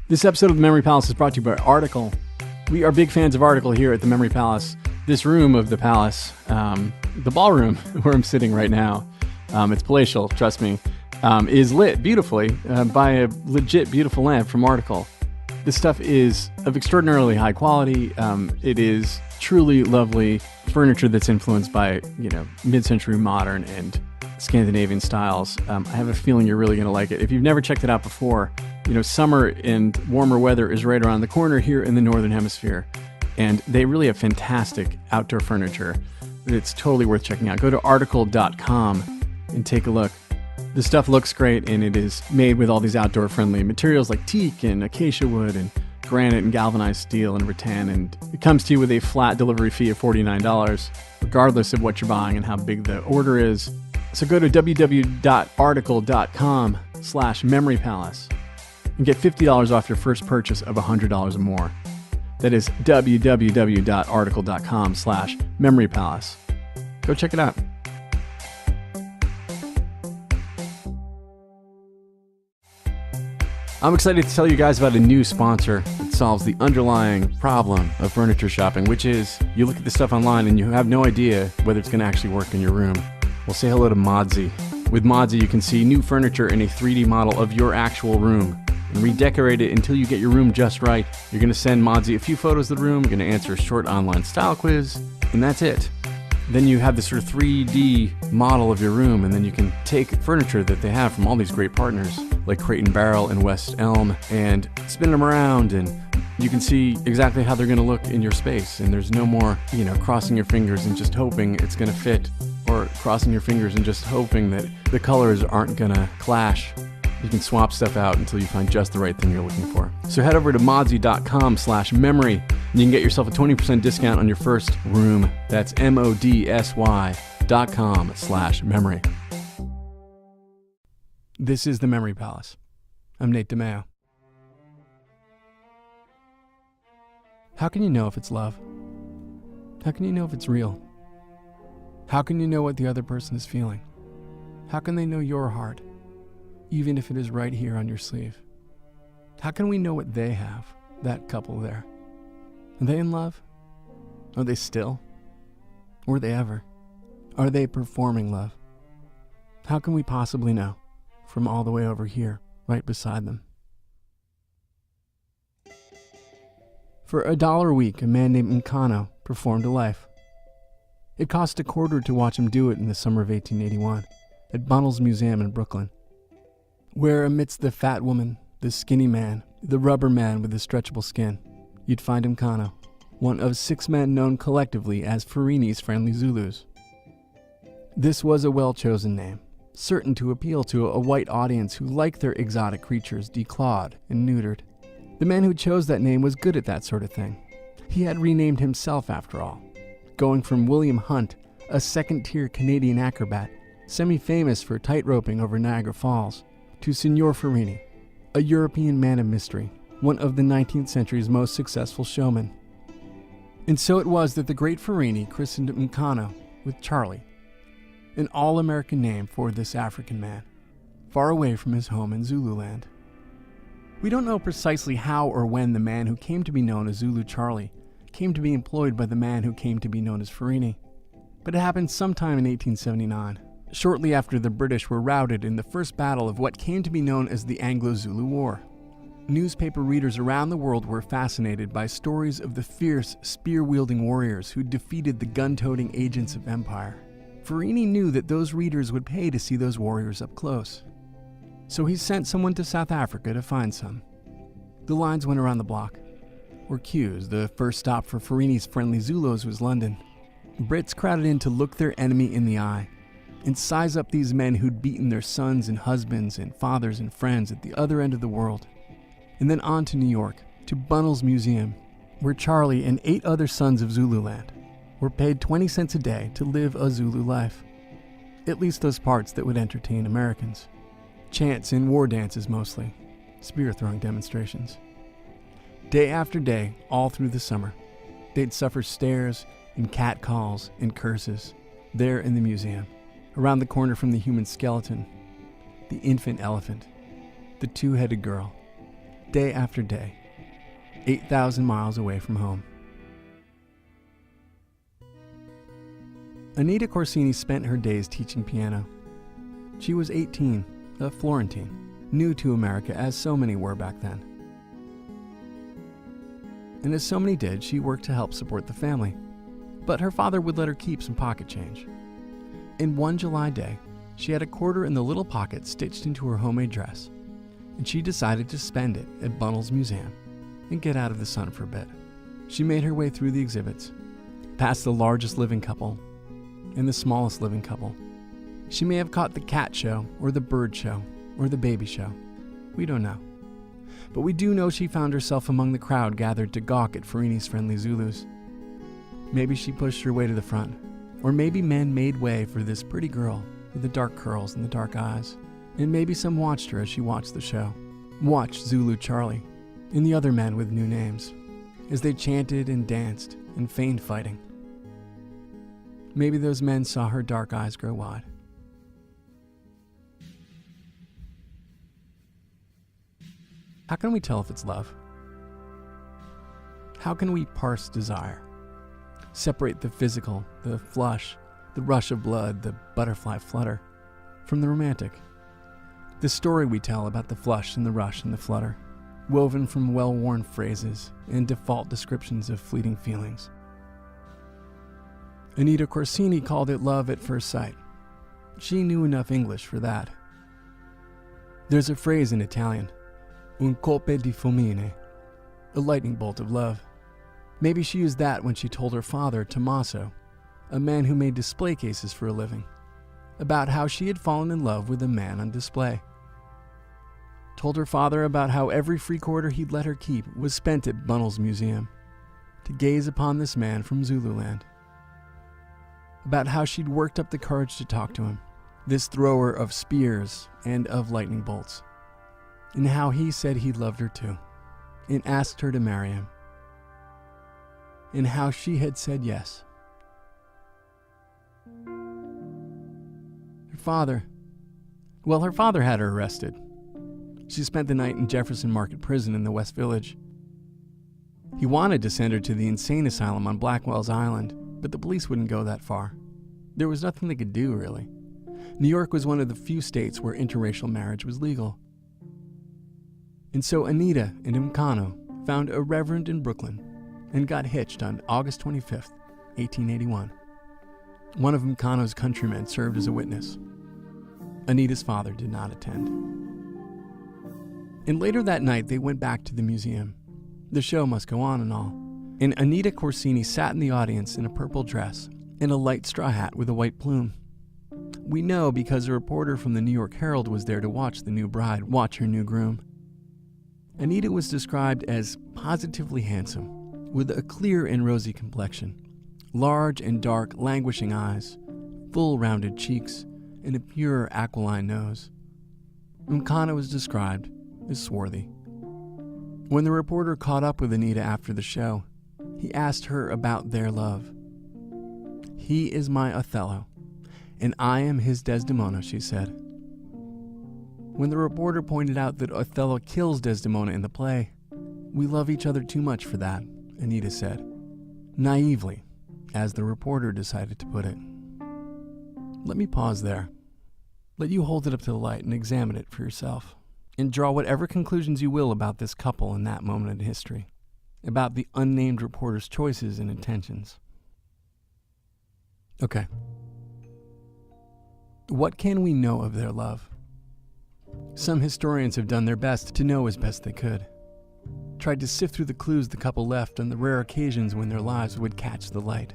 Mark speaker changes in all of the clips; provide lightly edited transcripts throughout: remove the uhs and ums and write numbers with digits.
Speaker 1: This episode of The Memory Palace is brought to you by Article. We are big fans of Article here at The Memory Palace. This room of the palace, the ballroom where I'm sitting right now, it's palatial, trust me, is lit beautifully by a legit beautiful lamp from Article. This stuff is of extraordinarily high quality. It is truly lovely furniture that's influenced by, mid-century modern and Scandinavian styles. I have a feeling you're really going to like it. If you've never checked it out before, summer and warmer weather is right around the corner here in the Northern Hemisphere. And they really have fantastic outdoor furniture. It's totally worth checking out. Go to article.com and take a look. The stuff looks great, and it is made with all these outdoor-friendly materials like teak and acacia wood and granite and galvanized steel and rattan. And it comes to you with a flat delivery fee of $49, regardless of what you're buying and how big the order is. So go to www.article.com/memorypalace and get $50 off your first purchase of $100 or more. That is www.article.com/memorypalace. Go check it out. I'm excited to tell you guys about a new sponsor that solves the underlying problem of furniture shopping, which is you look at this stuff online and you have no idea whether it's going to actually work in your room. Well, say hello to Modesty. With Modesty, you can see new furniture in a 3D model of your actual room and redecorate it until you get your room just right. You're going to send Modesty a few photos of the room, you're going to answer a short online style quiz, and that's it. Then you have this sort of 3D model of your room, and then you can take furniture that they have from all these great partners, like Crate and Barrel and West Elm, and spin them around, and you can see exactly how they're going to look in your space. And there's no more, crossing your fingers and just hoping it's going to fit, or crossing your fingers and just hoping that the colors aren't going to clash. You can swap stuff out until you find just the right thing you're looking for. So head over to modsy.com/memory and you can get yourself a 20% discount on your first room. That's modsy.com/memory. This is The Memory Palace. I'm Nate DiMeo. How can you know if it's love? How can you know if it's real? How can you know what the other person is feeling? How can they know your heart, even if it is right here on your sleeve? How can we know what they have, that couple there? Are they in love? Are they still? Were they ever? Are they performing love? How can we possibly know from all the way over here, right beside them? For $1 a week, a man named Ohnono performed a life. It cost $0.25 to watch him do it in the summer of 1881 at Bunnell's Museum in Brooklyn, where amidst the fat woman, the skinny man, the rubber man with the stretchable skin, you'd find Ohnono, one of 6 men known collectively as Farini's Friendly Zulus. This was a well-chosen name, certain to appeal to a white audience who liked their exotic creatures declawed and neutered. The man who chose that name was good at that sort of thing. He had renamed himself after all, going from William Hunt, a second-tier Canadian acrobat, semi-famous for tight-roping over Niagara Falls, to Signor Farini, a European man of mystery, one of the 19th century's most successful showmen. And so it was that the great Farini christened Ohnono with Charlie, an all-American name for this African man, far away from his home in Zululand. We don't know precisely how or when the man who came to be known as Zulu Charlie came to be employed by the man who came to be known as Farini, but it happened sometime in 1879, shortly after the British were routed in the first battle of what came to be known as the Anglo-Zulu War. Newspaper readers around the world were fascinated by stories of the fierce, spear-wielding warriors who defeated the gun-toting agents of empire. Farini knew that those readers would pay to see those warriors up close. So he sent someone to South Africa to find some. The lines went around the block, or queues. The first stop for Farini's Friendly Zulus was London. Brits crowded in to look their enemy in the eye and size up these men who'd beaten their sons and husbands and fathers and friends at the other end of the world. And then on to New York, to Bunnell's Museum, where Charlie and 8 other sons of Zululand were paid 20 cents a day to live a Zulu life. At least those parts that would entertain Americans. Chants and war dances mostly, spear-throwing demonstrations. Day after day, all through the summer, they'd suffer stares and catcalls and curses there in the museum, around the corner from the human skeleton, the infant elephant, the 2-headed girl, day after day, 8,000 miles away from home. Anita Corsini spent her days teaching piano. She was 18, a Florentine, new to America as so many were back then. And as so many did, she worked to help support the family. But her father would let her keep some pocket change. In one July day, she had a quarter in the little pocket stitched into her homemade dress, and she decided to spend it at Bunnell's Museum and get out of the sun for a bit. She made her way through the exhibits, past the largest living couple and the smallest living couple. She may have caught the cat show, or the bird show, or the baby show. We don't know. But we do know she found herself among the crowd gathered to gawk at Farini's friendly Zulus. Maybe she pushed her way to the front, or maybe men made way for this pretty girl with the dark curls and the dark eyes. And maybe some watched her as she watched the show, watched Zulu Charlie and the other men with new names, as they chanted and danced and feigned fighting. Maybe those men saw her dark eyes grow wide. How can we tell if it's love? How can we parse desire? Separate the physical, the flush, the rush of blood, the butterfly flutter, from the romantic? The story we tell about the flush and the rush and the flutter, woven from well-worn phrases and default descriptions of fleeting feelings. Anita Corsini called it love at first sight. She knew enough English for that. There's a phrase in Italian, un colpo di fulmine, a lightning bolt of love. Maybe she used that when she told her father, Tommaso, a man who made display cases for a living, about how she had fallen in love with a man on display. Told her father about how every free quarter he'd let her keep was spent at Bunnell's Museum, to gaze upon this man from Zululand. About how she'd worked up the courage to talk to him, this thrower of spears and of lightning bolts, and how he said he loved her too, and asked her to marry him, and how she had said yes. Her father had her arrested. She spent the night in Jefferson Market Prison in the West Village. He wanted to send her to the insane asylum on Blackwell's Island, but the police wouldn't go that far. There was nothing they could do, really. New York was one of the few states where interracial marriage was legal. And so Anita and Ohnono found a reverend in Brooklyn and got hitched on August 25th, 1881. One of Ohnono's countrymen served as a witness. Anita's father did not attend. And later that night, they went back to the museum. The show must go on and all. And Anita Corsini sat in the audience in a purple dress and a light straw hat with a white plume. We know because a reporter from the New York Herald was there to watch the new bride watch her new groom. Anita was described as positively handsome, with a clear and rosy complexion, large and dark languishing eyes, full rounded cheeks, and a pure aquiline nose. Ohnono was described as swarthy. When the reporter caught up with Anita after the show, he asked her about their love. "He is my Othello, and I am his Desdemona," she said. When the reporter pointed out that Othello kills Desdemona in the play, "We love each other too much for that," Anita said, naively, as the reporter decided to put it. Let me pause there. Let you hold it up to the light and examine it for yourself, and draw whatever conclusions you will about this couple in that moment in history, about the unnamed reporter's choices and intentions. Okay. What can we know of their love? Some historians have done their best to know as best they could, tried to sift through the clues the couple left on the rare occasions when their lives would catch the light.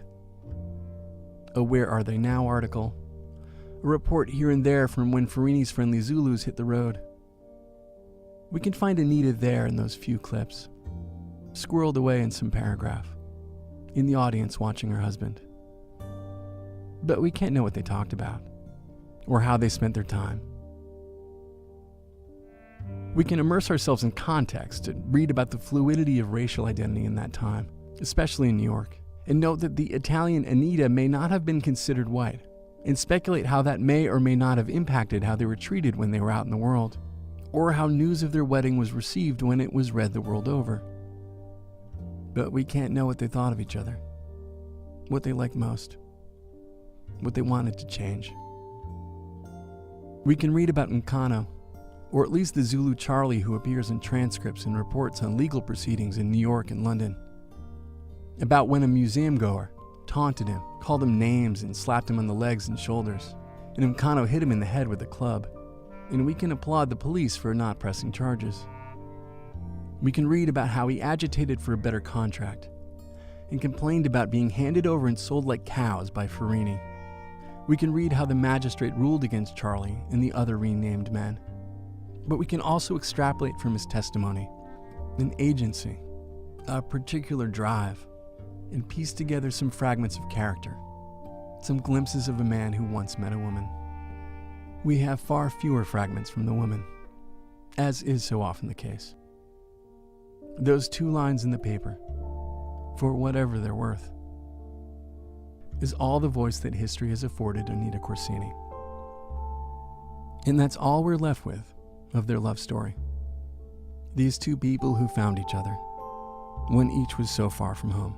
Speaker 1: A "Where Are They Now" article, a report here and there from when Farini's friendly Zulus hit the road. We can find Anita there in those few clips, squirreled away in some paragraph, in the audience watching her husband. But we can't know what they talked about, or how they spent their time. We can immerse ourselves in context and read about the fluidity of racial identity in that time, especially in New York, and note that the Italian Anita may not have been considered white, and speculate how that may or may not have impacted how they were treated when they were out in the world, or how news of their wedding was received when it was read the world over. But we can't know what they thought of each other, what they liked most, what they wanted to change. We can read about Ohnono, or at least the Zulu Charlie who appears in transcripts and reports on legal proceedings in New York and London, about when a museum goer taunted him, called him names, and slapped him on the legs and shoulders, and Ohnono hit him in the head with a club, and we can applaud the police for not pressing charges. We can read about how he agitated for a better contract and complained about being handed over and sold like cows by Farini. We can read how the magistrate ruled against Charlie and the other renamed men. But we can also extrapolate from his testimony an agency, a particular drive, and piece together some fragments of character, some glimpses of a man who once met a woman. We have far fewer fragments from the woman, as is so often the case. Those 2 lines in the paper, for whatever they're worth, is all the voice that history has afforded Anita Corsini. And that's all we're left with of their love story. These 2 people who found each other when each was so far from home.